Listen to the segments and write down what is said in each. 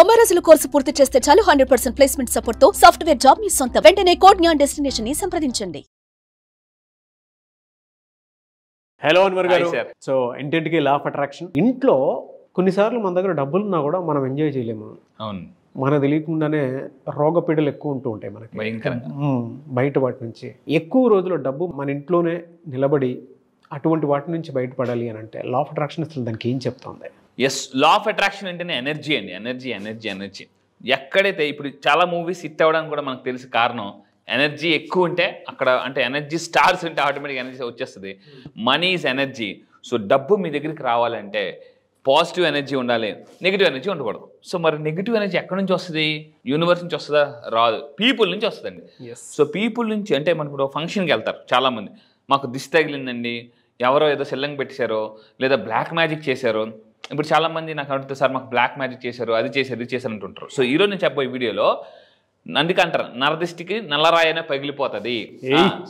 90 రోజుల కోర్సు పూర్తి చేస్తే చాలు 100% ప్లేస్మెంట్ సపోర్ట్ తో సాఫ్ట్వేర్ జాబ్ మీ సొంతం. వెంటనే కోడ్ జ్ఞాన్ డెస్టినేషన్ ని సంప్రదించండి. హలో అన్వర్ గారు. సో ఇంటింటికి లా ఆఫ్ అట్రాక్షన్. ఇంట్లో కొన్నిసార్లు మన దగ్గర డబ్బులు ఉన్నా కూడా మనం ఎంజాయ్ చేయలేము. అవును, మనకు తెలియకుండానే రోగపీడలు ఎక్కువ ఉంటూ ఉంటాయి మనకి బయట వాటి నుంచి. ఎక్కువ రోజుల డబ్బు మన ఇంట్లోనే నిలబడి అటువంటి వాటి నుంచి బయటపడాలి అని అంటే లా ఆఫ్ అట్రాక్షన్ అసలు దానికి ఏం చెప్తుంది? ఎస్, లా ఆఫ్ అట్రాక్షన్ అంటేనే ఎనర్జీ అండి. ఎనర్జీ ఎక్కడైతే ఇప్పుడు చాలా మూవీస్ హిట్ అవ్వడానికి కూడా మనకు తెలిసి కారణం ఎనర్జీ ఎక్కువ ఉంటే అక్కడ, అంటే ఎనర్జీ స్టార్స్ ఉంటే ఆటోమేటిక్ ఎనర్జీ వచ్చేస్తుంది. Money is energy. సో డబ్బు మీ దగ్గరికి రావాలంటే పాజిటివ్ ఎనర్జీ ఉండాలి, నెగిటివ్ ఎనర్జీ ఉండకూడదు. సో మరి నెగిటివ్ ఎనర్జీ ఎక్కడి నుంచి వస్తుంది? యూనివర్స్ నుంచి వస్తుందా? రాదు, పీపుల్ నుంచి వస్తుందండి. సో పీపుల్ నుంచి అంటే మనం ఇప్పుడు ఫంక్షన్కి వెళ్తారు చాలామంది, మాకు దిష్టి తగిలిందండి, ఎవరో ఏదో సెల్లంగి పెట్టేశారో లేదా బ్లాక్ మ్యాజిక్ చేశారో. ఇప్పుడు చాలామంది నాకు అడుగుతారు, సార్ మాకు బ్లాక్ మ్యాజిక్ చేశారు, అది చేశారు, ఇది చేశారు అంటుంటారు. సో ఈరోజు నేను చెప్పబోయే వీడియోలో అందుకంటారు నరదిష్టికి నల్లరాయనే పగిలిపోతుంది.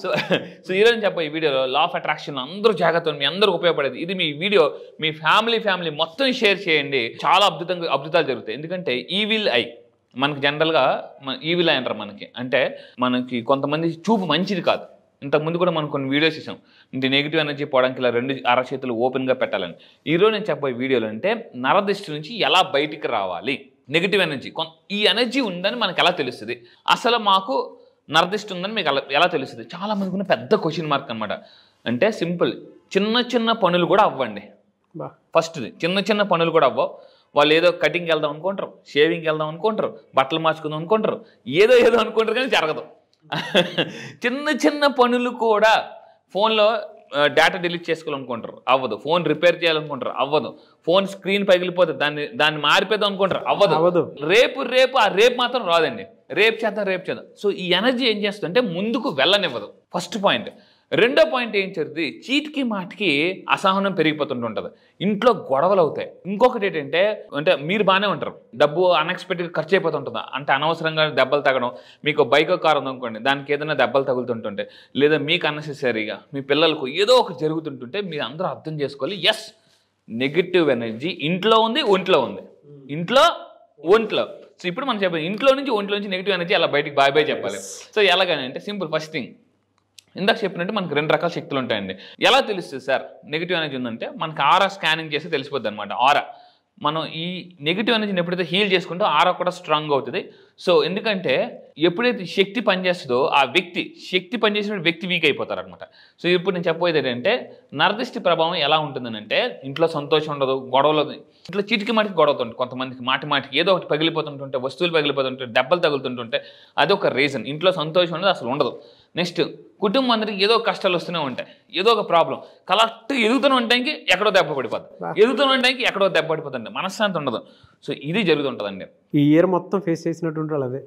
సో ఈరోజు చెప్పబోయే వీడియోలో లా ఆఫ్ అట్రాక్షన్ అందరూ జాగ్రత్తలు, మీ అందరూ ఉపయోగపడేది. ఇది మీ వీడియో మీ ఫ్యామిలీ మొత్తం షేర్ చేయండి. చాలా అద్భుతాలు జరుగుతాయి. ఎందుకంటే ఈవిల్ ఐ మనకి జనరల్గా ఈవిల్ ఐ అంటారు మనకి. అంటే మనకి కొంతమంది చూపు మంచిది కాదు. ఇంతకుముందు కూడా మనం కొన్ని వీడియోస్ ఇచ్చాం, ఇంటి నెగిటివ్ ఎనర్జీ పోవడానికి ఇలా 2 అరచేతులు ఓపెన్గా పెట్టాలని. ఈరోజు నేను చెప్పబోయే వీడియోలో అంటే నరదిష్టి నుంచి ఎలా బయటికి రావాలి, నెగిటివ్ ఎనర్జీ. ఈ ఎనర్జీ ఉందని మనకు ఎలా తెలుస్తుంది? అసలు మాకు నరదిష్టి ఉందని మీకు ఎలా తెలుస్తుంది? చాలా మందికి ఉన్న పెద్ద క్వశ్చన్ మార్క్ అనమాట. అంటే సింపుల్, చిన్న పనులు కూడా అవ్వండి. ఫస్ట్ది చిన్న పనులు కూడా అవ్వవు. వాళ్ళు ఏదో కటింగ్కి వెళ్దాం అనుకుంటారు, షేవింగ్కి వెళ్దాం అనుకుంటారు, బట్టలు మార్చుకుందాం అనుకుంటారు, ఏదో అనుకుంటారు, కానీ జరగదు. చిన్న పనులు కూడా ఫోన్లో డేటా డిలీట్ చేసుకోవాలనుకుంటారు, అవ్వదు. ఫోన్ రిపేర్ చేయాలనుకుంటారు, అవ్వదు. ఫోన్ స్క్రీన్ పగిలిపోతే దాన్ని మారిపోదాం అనుకుంటారు, అవ్వదు. రేపు ఆ రేపు మాత్రం రాదండి. రేపు చేద్దాం. సో ఈ ఎనర్జీ ఏం చేస్తుందంటే ముందుకు వెళ్ళనివ్వదు. First point. రెండో పాయింట్ ఏం చేస్తుంది? చీటికి మాటికి అసహనం పెరిగిపోతుంటుంది, ఇంట్లో గొడవలు అవుతాయి. ఇంకొకటి ఏంటంటే, అంటే మీరు బాగానే ఉంటారు, డబ్బు అన్ఎక్స్పెక్టెడ్గా ఖర్చు అయిపోతుంటుందా, అంటే అనవసరంగా దెబ్బలు తగ్గడం. మీకు బైక్ కార్ ఉందనుకోండి, దానికి ఏదైనా దెబ్బలు తగులుతుంటుంటే, లేదా మీకు అన్నెసెసరీగా మీ పిల్లలకు ఏదో ఒకటి జరుగుతుంటుంటే మీరు అందరూ అర్థం చేసుకోవాలి, ఎస్ నెగిటివ్ ఎనర్జీ ఇంట్లో ఉంది, ఒంట్లో ఉంది. సో ఇప్పుడు మనం చెప్పాలి, ఇంట్లో నుంచి నెగిటివ్ ఎనర్జీ అలా బయటికి బాయ్ చెప్పాలి. సో ఎలాగని అంటే సింపుల్. ఫస్ట్ థింగ్ ఇందాక చెప్పినట్టు మనకు 2 రకాల శక్తులు ఉంటాయండి. ఎలా తెలుస్తుంది సార్ నెగిటివ్ ఎనర్జీ ఉందంటే? మనకు ఆరా స్కానింగ్ చేస్తే తెలిసిపోద్ది అనమాట. ఆరా మనం ఈ నెగిటివ్ ఎనర్జీని ఎప్పుడైతే హీల్ చేసుకుంటో ఆరా కూడా స్ట్రాంగ్ అవుతుంది. సో ఎందుకంటే ఎప్పుడైతే శక్తి పనిచేస్తుందో ఆ శక్తి పనిచేసిన వ్యక్తి వీక్ అయిపోతారు అనమాట. సో ఇప్పుడు నేను చెప్పబోయేది ఏంటంటే నరదిష్టి ప్రభావం ఎలా ఉంటుందని అంటే, ఇంట్లో సంతోషం ఉండదు, గొడవలు, ఇంట్లో చీటికి మాటికి గొడవతుంటుంది. కొంతమందికి మాటికి ఏదో ఒకటి పగిలిపోతుంటుంటే, వస్తువులు పగిలిపోతుంటే, దెబ్బలు తగులుతుంటుంటే అదొక రీజన్. ఇంట్లో సంతోషం ఉండదు, అసలు ఉండదు. నెక్స్ట్ కుటుంబం అందరికి ఏదో కష్టాలు వస్తూనే ఉంటాయి, ఏదో ఒక ప్రాబ్లం. కరెక్ట్ ఎదుగుతూనే ఉంటానికి ఎక్కడో దెబ్బ పడిపోతుంది, మనశ్శాంతి ఉండదు. సో ఇది జరుగుతుంటుందండి. ఈ ఇయర్ మొత్తం ఫేస్ చేసినటువంటి వాళ్ళు అదే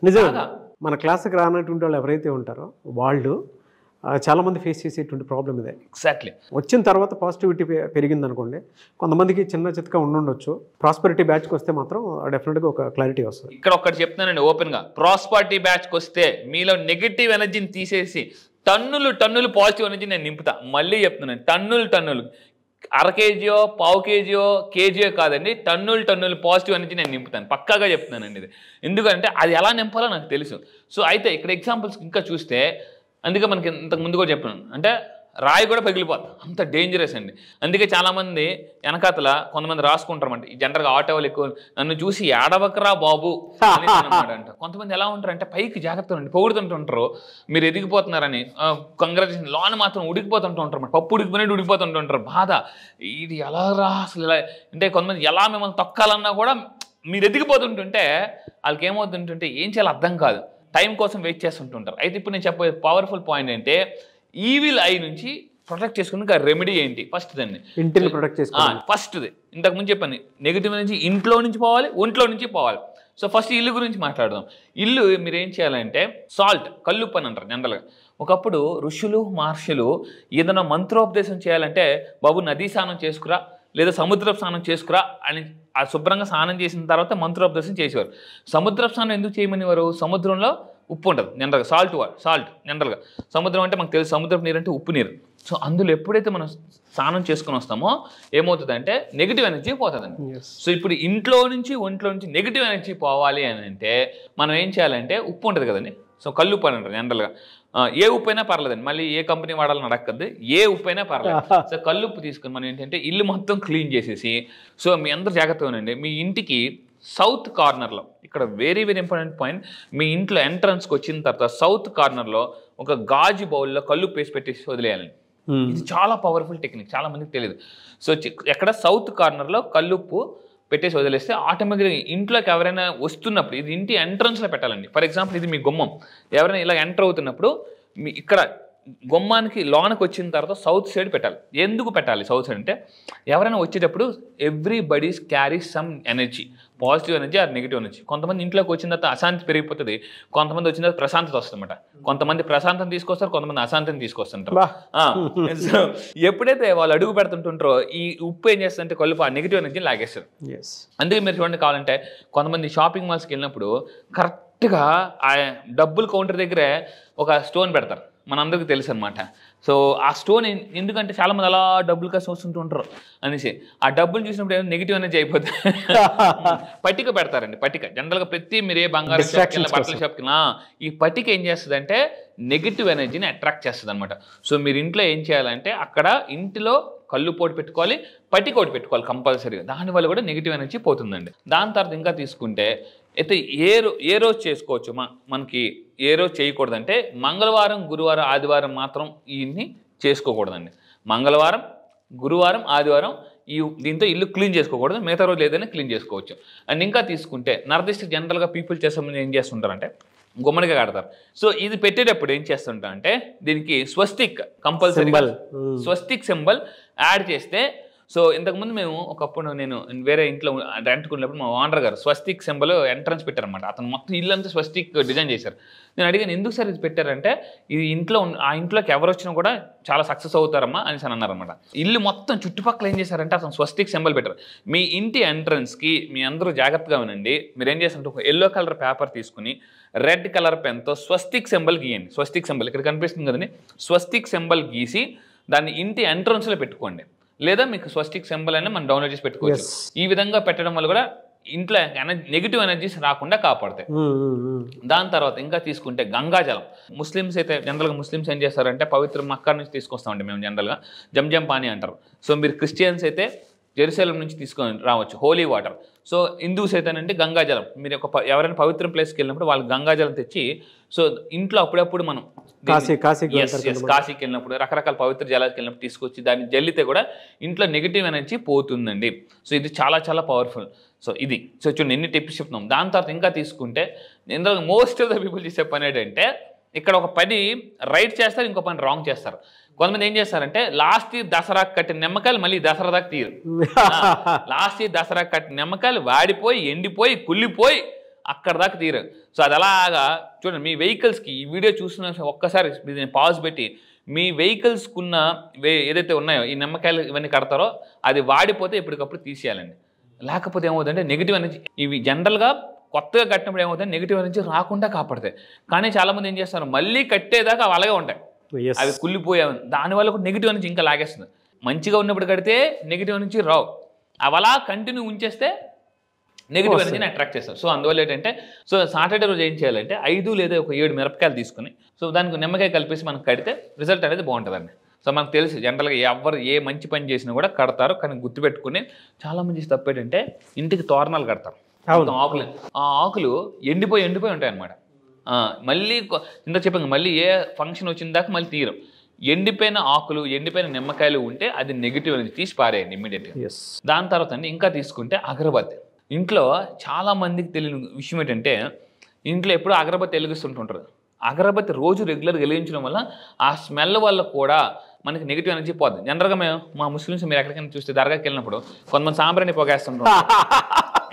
నిజంగా. మన క్లాస్కి రానటువంటి వాళ్ళు ఎవరైతే ఉంటారో వాళ్ళు చాలామంది ఫేస్ చేసేటువంటి ప్రాబ్లం ఇదే. ఎగ్జాక్ట్లీ. వచ్చిన తర్వాత పాజిటివిటీ పెరిగింది అనుకోండి, కొంతమందికి చిన్న చితక ఉండొచ్చు. ప్రాస్పరిటీ బ్యాచ్కి వస్తే మాత్రం డెఫినెట్గా ఒక క్లారిటీ వస్తుంది. ఇక్కడ ఒకటి చెప్తున్నానండి ఓపెన్గా, ప్రాస్పరిటీ బ్యాచ్కి వస్తే మీలో నెగిటివ్ ఎనర్జీని తీసేసి టన్నులు పాజిటివ్ ఎనర్జీ నేను నింపుతా. మళ్ళీ చెప్తున్నాను, టన్నులు అర కేజీయో, పావు కేజీయో కాదండి, టన్నులు పాజిటివ్ ఎనర్జీ నేను నింపుతాను. పక్కాగా చెప్తున్నానండి ఇది. ఎందుకంటే అది ఎలా నింపాలో నాకు తెలుసు. సో అయితే ఇక్కడ ఎగ్జాంపుల్స్ ఇంకా చూస్తే, అందుకే మనకి ఇంతకు ముందు కూడా చెప్పాను, అంటే రాయి కూడా పగిలిపోతుంది, అంత డేంజరస్ అండి. అందుకే చాలామంది వెనకాతల కొంతమంది రాసుకుంటారన్నమాట. ఈ జనరల్గా ఆటో వాళ్ళు ఎక్కువ నన్ను చూసి ఏడవకరా బాబు అంట. కొంతమంది ఎలా ఉంటారు అంటే పైకి జాగ్రత్తగా పొగుడుతుంటుంటారు, మీరు ఎదిగిపోతున్నారని. కంగ్రాచులేషన్ లోన మాత్రం ఉడికిపోతుంటారు, పప్పు ఉడికిపోతుంటారు. బాధ ఇది ఎలా రా అసలు ఇలా అంటే, కొంతమంది ఎలా మిమ్మల్ని తొక్కాలన్నా కూడా మీరు ఎదిగిపోతుంటుంటే వాళ్ళకి ఏమవుతుంటుంటే ఏం చేయాలో అర్థం కాదు, టైం కోసం వెయిట్ చేస్తుంటుంటారు. అయితే ఇప్పుడు నేను చెప్పే పవర్ఫుల్ పాయింట్ అంటే, ఈవిల్ ఐ నుంచి ప్రొటెక్ట్ చేసుకునే రెమెడీ ఏంటి? ఇంటిని ప్రొటెక్ట్ చేసుకోవాలి. ఫస్ట్ది ఇంతకు ముందు చెప్పండి, నెగిటివ్ నుంచి ఇంట్లో నుంచి పోవాలి, ఒంట్లో నుంచి పోవాలి. సో ఫస్ట్ ఇల్లు గురించి మాట్లాడదాం. ఇల్లు మీరు ఏం చేయాలంటే, సాల్ట్, కల్లుప్పు అని అంటారు జనరల్గా. ఒకప్పుడు ఋషులు మహర్షులు ఏదైనా మంత్రోపదేశం చేయాలంటే, బాబు నదీ స్నానం చేసుకురా లేదా సముద్ర స్నానం చేసుకురా అని ఆ శుభ్రంగా స్నానం చేసిన తర్వాత మంత్రోపదేశం చేసేవారు. సముద్ర స్నానం ఎందుకు చేయమనేవారు? సముద్రంలో ఉప్పు ఉంటుంది జనరల్గా, సాల్ట్ జనరల్గా. సముద్రం అంటే మనకు తెలుసు, సముద్రపు నీరు అంటే ఉప్పు నీరు. సో అందులో ఎప్పుడైతే మనం స్నానం చేసుకుని వస్తామో ఏమవుతుందంటే నెగిటివ్ ఎనర్జీ పోతుందండి. సో ఇప్పుడు ఒంట్లో నుంచి నెగిటివ్ ఎనర్జీ పోవాలి అని అంటే మనం ఏం చేయాలంటే ఉప్పు ఉంటుంది కదండి, సో కల్లుప్పు అని అంటారు జనరల్గా. ఏ ఉప్పు అయినా పర్లేదండి, మళ్ళీ ఏ కంపెనీ వాడాలని అడగద్దు, ఏ ఉప్పు అయినా పర్లేదు. సో కల్లుప్పు తీసుకుని మనం ఏంటంటే ఇల్లు మొత్తం క్లీన్ చేసేసి, సో మీ అందరూ జాగ్రత్తగా ఉండండి, మీ ఇంటికి సౌత్ కార్నర్లో, ఇక్కడ వెరీ వెరీ ఇంపార్టెంట్ పాయింట్, మీ ఇంట్లో ఎంట్రన్స్కి వచ్చిన తర్వాత సౌత్ కార్నర్లో ఒక గాజు బౌల్లో కల్లుప్పు వేసి పెట్టేసి వదిలేయాలండి. ఇది చాలా పవర్ఫుల్ టెక్నిక్, చాలా మందికి తెలియదు. సో ఎక్కడ సౌత్ కార్నర్లో కల్లుప్పు పెట్టేసి వదిలేస్తే ఆటోమేటిక్గా ఇంట్లోకి ఎవరైనా వస్తున్నప్పుడు, ఇది ఇంటి ఎంట్రన్స్లో పెట్టాలండి. ఫర్ ఎగ్జాంపుల్ ఇది మీ గుమ్మం, ఎవరైనా ఇలా ఎంటర్ అవుతున్నప్పుడు మీ ఇక్కడ గుమ్మానికి లోనకి వచ్చిన తర్వాత సౌత్ సైడ్ పెట్టాలి. ఎందుకు పెట్టాలి సౌత్ సైడ్ అంటే, ఎవరైనా వచ్చేటప్పుడు everybody's carry some energy, positive energy or negative energy. కొంతమంది ఇంట్లోకి వచ్చిన తర్వాత అశాంతి పెరిగిపోతుంది, కొంతమంది వచ్చిన తర్వాత ప్రశాంతత వస్తుందన్నమాట. కొంతమంది ప్రశాంతం తీసుకొస్తారు, కొంతమంది అశాంతిని తీసుకొస్తుంటారు. సో ఎప్పుడైతే వాళ్ళు అడుగు పెడుతుంటుంటారో ఈ ఉప్పు ఏం చేస్తుందంటే కలుపు ఆ నెగిటివ్ ఎనర్జీ లాగేస్తారు. అందుకే మీరు చూడండి, కావాలంటే కొంతమంది షాపింగ్ మాల్స్కి వెళ్ళినప్పుడు కరెక్ట్గా ఆ డబ్బులు కౌంటర్ దగ్గరే ఒక స్టోన్ పెడతారు, మనందరికీ తెలుసు అనమాట. సో ఆ స్టోన్ ఎందుకంటే చాలామంది అలా డబ్బులు కాసి వస్తుంటూ ఉంటారు అనేసి, ఆ డబ్బులు చూసినప్పుడు ఏమైనా నెగిటివ్ ఎనర్జీ అయిపోతుంది. పట్టిక పెడతారండి, పట్టిక జనరల్గా ప్రతి మీరు ఏ బంగారు షాప్కి బట్టల షాప్కి ఈ పట్టిక ఏం చేస్తుంది అంటే నెగిటివ్ ఎనర్జీని అట్రాక్ట్ చేస్తుంది అనమాట. సో మీరు ఇంట్లో ఏం చేయాలంటే అక్కడ ఇంటిలో కల్లుపోటు పెట్టుకోవాలి, పట్టిక ఒకటి పెట్టుకోవాలి కంపల్సరీగా, దానివల్ల కూడా నెగిటివ్ ఎనర్జీ పోతుందండి. దాని తర్వాత ఇంకా తీసుకుంటే అయితే ఏ రోజు చేసుకోవచ్చు, మనకి ఏ రోజు చేయకూడదంటే మంగళవారం, గురువారం, ఆదివారం మాత్రం ఇన్ని చేసుకోకూడదండి. మంగళవారం, గురువారం, ఆదివారం దీంతో ఇల్లు క్లీన్ చేసుకోకూడదు, మిగతా రోజు ఏదైనా క్లీన్ చేసుకోవచ్చు. అండ్ ఇంకా తీసుకుంటే నార్త్ జనరల్గా పీపుల్ చేసే ముందు ఏం చేస్తుంటారంటే గుమ్మడిగా కడతారు. సో ఇది పెట్టేటప్పుడు ఏం చేస్తుంటా అంటే దీనికి స్వస్తిక్ కంపల్సరీ, స్వస్తిక్ సింబల్ యాడ్ చేస్తే, సో ఇంతకుముందు మేము ఒకప్పుడు నేను వేరే ఇంట్లో రెంట్కున్నప్పుడు మా ఓనర్ గారు స్వస్తిక్ సింబల్ ఎంట్రన్స్ పెట్టారనమాట. అతను మొత్తం ఇల్లు అంతా స్వస్తిక్ డిజైన్ చేశారు. నేను అడిగాను ఎందుకు సార్ ఇది పెట్టారంటే, ఇది ఆ ఇంట్లోకి ఎవరు వచ్చినా కూడా చాలా సక్సెస్ అవుతారమ్మా అని అన్నారనమాట. ఇల్లు మొత్తం చుట్టుపక్కల ఏం చేశారంటే అతను స్వస్తిక్ సింబల్ పెట్టారు. మీ ఇంటి ఎంట్రన్స్కి మీ అందరూ జాగ్రత్తగా వినండి, మీరు ఏం చేస్తారంటే ఒక ఎల్లో కలర్ పేపర్ తీసుకుని రెడ్ కలర్ పెన్తో స్వస్తిక్ సింబల్ గీయండి. స్వస్తిక్ సింబల్ ఇక్కడ కనిపిస్తుంది కదండి, స్వస్తిక్ సింబల్ గీసి దాన్ని ఇంటి ఎంట్రన్స్లో పెట్టుకోండి, లేదా మీకు స్వస్తిక్ సింబల్ అయినా మనం డౌన్లోడ్ చేసి పెట్టుకోవచ్చు. ఈ విధంగా పెట్టడం వల్ల కూడా ఇంట్లో నెగిటివ్ ఎనర్జీస్ రాకుండా కాపాడతాయి. దాని తర్వాత ఇంకా తీసుకుంటే గంగాజలం. ముస్లిమ్స్ అయితే జనరల్గా ముస్లిమ్స్ ఏం చేస్తారంటే పవిత్ర మక్కా నుంచి తీసుకొస్తామండి మేము జనరల్గా, జంజం పానీ అంటారు. సో మీరు క్రిస్టియన్స్ అయితే జెరూసలేం నుంచి తీసుకొని రావచ్చు హోలీ వాటర్. సో హిందూస్ అయితేనంటే గంగాజలం, మీరు ఎవరైనా పవిత్ర ప్లేస్కి వెళ్ళినప్పుడు వాళ్ళు గంగాజలం తెచ్చి, సో ఇంట్లో అప్పుడప్పుడు మనం కాశీకి వెళ్ళినప్పుడు రకరకాల పవిత్ర జలాలకు వెళ్ళినప్పుడు తీసుకొచ్చి దాన్ని జల్లితే కూడా ఇంట్లో నెగిటివ్ ఎనర్జీ పోతుందండి. సో ఇది చాలా చాలా పవర్ఫుల్. సో ఇది చూడండి ఎన్ని టిప్స్ చెప్తున్నాం. దాని తర్వాత ఇంకా తీసుకుంటే ఇందులో మోస్ట్ ఆఫ్ ద పీపుల్ చేసే పని ఏంటంటే ఇక్కడ ఒక పని రైట్ చేస్తారు, ఇంకో పని రాంగ్ చేస్తారు. కొంతమంది ఏం చేస్తారంటే లాస్ట్ దసరాకు కట్టిన నిమ్మకాయలు మళ్ళీ దసరా దాకా తీరు. లాస్ట్ దసరాకు కట్టిన నిమ్మకాయలు వాడిపోయి ఎండిపోయి కుళ్ళిపోయి అక్కడ దాకా తీరు. సో అది అలాగా చూడండి, మీ వెహికల్స్కి ఈ వీడియో చూసిన ఒక్కసారి నేను పాజ్ పెట్టి మీ వెహికల్స్కున్న ఏదైతే ఉన్నాయో ఈ నిమ్మకాయలు ఇవన్నీ కడతారో అది వాడిపోతే ఎప్పటికప్పుడు తీసేయాలండి. లేకపోతే ఏమవుతుందంటే నెగిటివ్ ఎనర్జీ, ఇవి జనరల్గా కొత్తగా కట్టినప్పుడు ఏమవుతుంది నెగిటివ్ ఎనర్జీ రాకుండా కాపాడతాయి. కానీ చాలామంది ఏం చేస్తారు మళ్ళీ కట్టేదాకా అవి అలాగే ఉంటాయి, అవి కుళ్ళిపోయావు, దానివల్ల కూడా నెగిటివ్ ఎనర్జీ ఇంకా లాగేస్తుంది. మంచిగా ఉన్నప్పుడు కడితే నెగిటివ్ ఎనర్జీ రావు, అవి అలా కంటిన్యూ ఉంచేస్తే నెగిటివ్ ఎనర్జీని అట్రాక్ట్ చేస్తారు. సో అందువల్ల ఏంటంటే సో సాటర్డే రోజు ఏం చేయాలంటే 5 లేదా ఒక 7 మిరపకాయలు తీసుకుని సో దానికి నిమ్మకాయ కలిపేసి మనం కడితే రిజల్ట్ అనేది బాగుంటుందండి. సో మనకు తెలుసు జనరల్గా ఎవరు ఏ మంచి పని చేసినా కూడా కడతారు, కానీ గుర్తుపెట్టుకుని చాలామంది చేసి తప్పేంటంటే ఇంటికి తోరణాలు కడతారు, ఆకులు, ఆ ఆకులు ఎండిపోయి ఉంటాయి అన్నమాట. మళ్ళీ ఇంత చెప్పాను మళ్ళీ ఏ ఫంక్షన్ వచ్చిన దాకా మళ్ళీ తీయరు. ఎండిపోయిన ఆకులు ఎండిపోయిన నిమ్మకాయలు ఉంటే అది నెగిటివ్ అనేది తీసి పారేయండి ఇమ్మీడియట్గా. దాని తర్వాత అండి ఇంకా తీసుకుంటే అగరబత్తి. ఇంట్లో చాలామందికి తెలియని విషయం ఏంటంటే ఇంట్లో ఎప్పుడూ అగరబత్తి వెలిగిస్తుంటుంటారు. అగరబత్తి రోజు రెగ్యులర్గా వెలిగించడం వల్ల ఆ స్మెల్ వల్ల కూడా మనకి నెగిటివ్ ఎనర్జీ పోతుంది. జనరల్గా మేము మా ముస్లిమ్స్ మీరు ఎక్కడికైనా చూస్తే దర్గాకి వెళ్ళినప్పుడు కొంతమంది సాంబ్రాణి పొగేస్తుంటారు.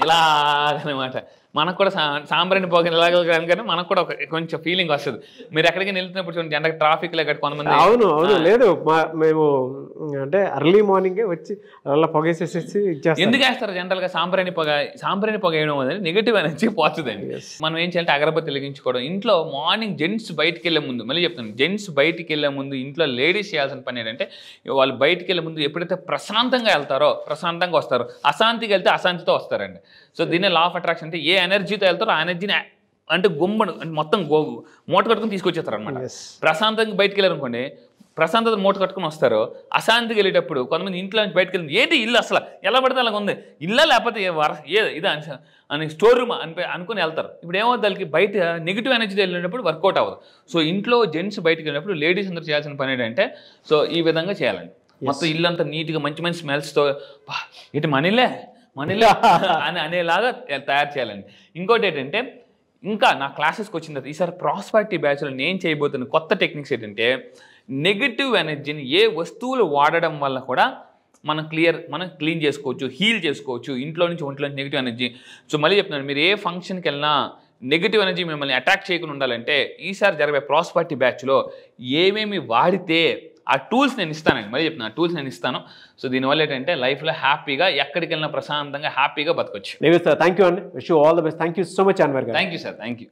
ఇలాగనమాట. మనకు కూడా సాంబ్రాణి పొగ ఇలాగ మనకు కూడా ఒక కొంచెం ఫీలింగ్ వస్తుంది. మీరు ఎక్కడికి వెళ్తున్నప్పుడు చూడండి, అంటే ట్రాఫిక్ లో కొంతమంది అవును లేదు మేము అంటే అర్లీ మార్నింగే వచ్చి అలా పొగేసేసేసి ఎందుకు వేస్తారు జనరల్ గా సాంబ్రాణి పొగ వేయడం అనేది నెగిటివ్ ఎనర్జీ పోతుందండి. మనం ఏం చేయాలంటే అగరబత్తి వెలిగించుకోవడం. ఇంట్లో మార్నింగ్ జెంట్స్ బయటికి వెళ్ళే ముందు, మళ్ళీ చెప్తాను, జెంట్స్ బయటికి వెళ్ళే ముందు ఇంట్లో లేడీస్ చేయాల్సిన పని ఏంటంటే వాళ్ళు బయటికి వెళ్ళే ముందు ఎప్పుడైతే ప్రశాంతంగా వెళ్తారో ప్రశాంతంగా వస్తారు, అశాంతికి వెళ్తే అశాంతితో వస్తారండి. సో దీన్ని లా ఆఫ్ అట్రాక్షన్ అంటే ఏ ఎనర్జీతో వెళ్తారో ఆ ఎనర్జీని అంటే గుమ్మడు మొత్తం మూట కట్టుకుని తీసుకొచ్చేస్తారు అనమాట. ప్రశాంతంగా బయటికి వెళ్ళారనుకోండి, ప్రశాంతత మూట కట్టుకుని వస్తారు. అశాంతికి వెళ్ళేటప్పుడు కొంతమంది ఇంట్లో నుంచి బయటకు వెళ్ళింది, ఏంటి ఇల్లు అసలు ఎలా పడితే అలాగ ఉంది, ఇల్లా లేకపోతే ఇదా అని స్టోర్ రూమ్ అనుకుని వెళ్తారు. ఇప్పుడు ఏమవుతుంది, వాళ్ళకి బయట నెగిటివ్ ఎనర్జీ వెళ్ళినప్పుడు వర్కౌట్ అవ్వదు. సో ఇంట్లో జెంట్స్ బయటకు వెళ్ళినప్పుడు లేడీస్ అందరూ చేయాల్సిన పని ఏంటంటే సో ఈ విధంగా చేయాలండి. మొత్తం ఇల్లు అంతా నీట్గా మంచి మంచి స్మెల్స్తో ఇటు మనీలే అని అనేలాగా తయారు చేయాలండి. ఇంకోటి ఏంటంటే ఇంకా నా క్లాసెస్కి వచ్చిన తర్వాత ఈసారి ప్రాస్పరిటీ బ్యాచ్లో నేను చేయబోతున్న కొత్త టెక్నిక్స్ ఏంటంటే నెగిటివ్ ఎనర్జీని ఏ వస్తువులు వాడడం వల్ల కూడా మనం క్లీన్ చేసుకోవచ్చు, హీల్ చేసుకోవచ్చు ఇంట్లో నుంచి ఒంట్లో నుంచి నెగిటివ్ ఎనర్జీ. సో మళ్ళీ చెప్తున్నాను, మీరు ఏ ఫంక్షన్కి వెళ్ళినా నెగిటివ్ ఎనర్జీ మిమ్మల్ని అటాక్ చేయకుండా ఉండాలంటే ఈసారి జరిగే ప్రాస్పరిటీ బ్యాచ్లో ఏమేమి వాడితే ఆ టూల్స్ నేను ఇస్తానండి. మళ్ళీ చెప్తున్నా, ఆ టూల్స్ నేను ఇస్తాను. సో దీనివల్ల ఏంటంటే లైఫ్లో హ్యాపీగా ఎక్కడికి వెళ్ళినా ప్రశాంతంగా హ్యాపీగా బతకొచ్చు. థ్యాంక్ యూ అండి. Wish you all the best. Thank you so much Anwar garu. Thank you sir. Thank you.